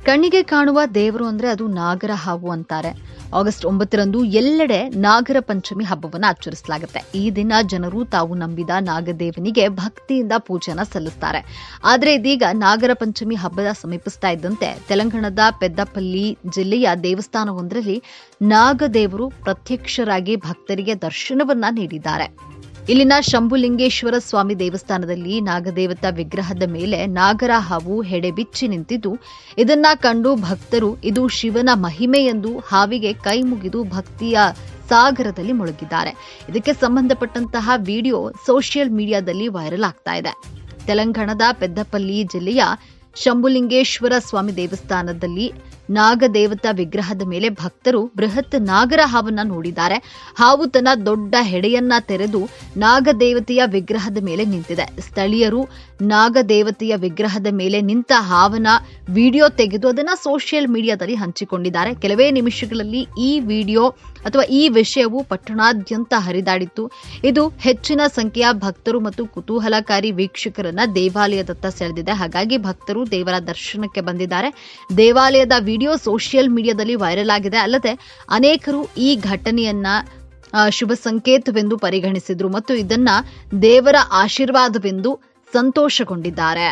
ಕಣ್ಣಿಗೆ ಕಾಣುವ ದೇವರು ಅಂದ್ರೆ ಅದು ನಾಗರ ಹಾವು ಅಂತಾರೆ. ಆಗಸ್ಟ್ 9ರಂದು ಎಲ್ಲೆಡೆ ನಾಗರ ಪಂಚಮಿ ಹಬ್ಬವನ್ನು ಆಚರಿಸಲಾಗುತ್ತೆ. ಈ ದಿನ ಜನರು ತಾವು ನಂಬಿದ ನಾಗದೇವನಿಗೆ ಭಕ್ತಿಯಿಂದ ಪೂಜೆನ ಸಲ್ಲಿಸ್ತಾರೆ. ಆದರೆ ಇದೀಗ ನಾಗರ ಪಂಚಮಿ ಹಬ್ಬದ ಸಮೀಪಿಸ್ತಾ ಇದ್ದಂತೆ ತೆಲಂಗಾಣದ ಪೆದ್ದಪಲ್ಲಿ ಜಿಲ್ಲೆಯ ದೇವಸ್ಥಾನವೊಂದರಲ್ಲಿ ನಾಗದೇವರು ಪ್ರತ್ಯಕ್ಷರಾಗಿ ಭಕ್ತರಿಗೆ ದರ್ಶನವನ್ನ ನೀಡಿದ್ದಾರೆ. ಇಲ್ಲಿನ ಶಂಭುಲಿಂಗೇಶ್ವರ ಸ್ವಾಮಿ ದೇವಸ್ಥಾನದಲ್ಲಿ ನಾಗದೇವತಾ ವಿಗ್ರಹದ ಮೇಲೆ ನಾಗರ ಹಾವು ಹೆಡೆ ಬಿಚ್ಚಿ ನಿಂತಿದ್ದು, ಇದನ್ನ ಕಂಡು ಭಕ್ತರು ಇದು ಶಿವನ ಮಹಿಮೆ ಎಂದು ಹಾವಿಗೆ ಕೈ ಮುಗಿದು ಭಕ್ತಿಯ ಸಾಗರದಲ್ಲಿ ಮುಳುಗಿದ್ದಾರೆ. ಇದಕ್ಕೆ ಸಂಬಂಧಪಟ್ಟಂತಹ ವಿಡಿಯೋ ಸೋಷಿಯಲ್ ಮೀಡಿಯಾದಲ್ಲಿ ವೈರಲ್ ಆಗ್ತಾ ಇದೆ. ತೆಲಂಗಾಣದ ಪೆದ್ದಪಲ್ಲಿ ಜಿಲ್ಲೆಯ ಶಂಭುಲಿಂಗೇಶ್ವರ ಸ್ವಾಮಿ ದೇವಸ್ಥಾನದಲ್ಲಿ ನಾಗದೇವತಾ ವಿಗ್ರಹದ ಮೇಲೆ ಭಕ್ತರು ಬೃಹತ್ ನಾಗರ ಹಾವನ್ನ ನೋಡಿದ್ದಾರೆ. ಹಾವು ತನ್ನ ದೊಡ್ಡ ಹೆಡೆಯನ್ನ ತೆರೆದು ನಾಗದೇವತೆಯ ವಿಗ್ರಹದ ಮೇಲೆ ನಿಂತಿದೆ. ಸ್ಥಳೀಯರು ನಾಗದೇವತೆಯ ವಿಗ್ರಹದ ಮೇಲೆ ನಿಂತ ಹಾವನ ವಿಡಿಯೋ ತೆಗೆದು ಅದನ್ನ ಸೋಷಿಯಲ್ ಮೀಡಿಯಾದಲ್ಲಿ ಹಂಚಿಕೊಂಡಿದ್ದಾರೆ. ಕೆಲವೇ ನಿಮಿಷಗಳಲ್ಲಿ ಈ ವಿಡಿಯೋ ಅಥವಾ ಈ ವಿಷಯವು ಪಟ್ಟಣಾದ್ಯಂತ ಹರಿದಾಡಿತ್ತು. ಇದು ಹೆಚ್ಚಿನ ಸಂಖ್ಯೆಯ ಭಕ್ತರು ಮತ್ತು ಕುತೂಹಲಕಾರಿ ವೀಕ್ಷಕರನ್ನ ದೇವಾಲಯದತ್ತ ಸೆಳೆದಿದೆ. ಹಾಗಾಗಿ ಭಕ್ತರು ದೇವರ ದರ್ಶನಕ್ಕೆ ಬಂದಿದ್ದಾರೆ. ದೇವಾಲಯದ ವಿಡಿಯೋ ಸೋಷಿಯಲ್ ಮೀಡಿಯಾದಲ್ಲಿ ವೈರಲ್ ಆಗಿದೆ. ಅಲ್ಲದೆ ಅನೇಕರು ಈ ಘಟನೆಯನ್ನ ಶುಭ ಸಂಕೇತವೆಂದು ಪರಿಗಣಿಸಿದ್ರು ಮತ್ತು ಇದನ್ನ ದೇವರ ಆಶೀರ್ವಾದವೆಂದು ಸಂತೋಷಗೊಂಡಿದ್ದಾರೆ.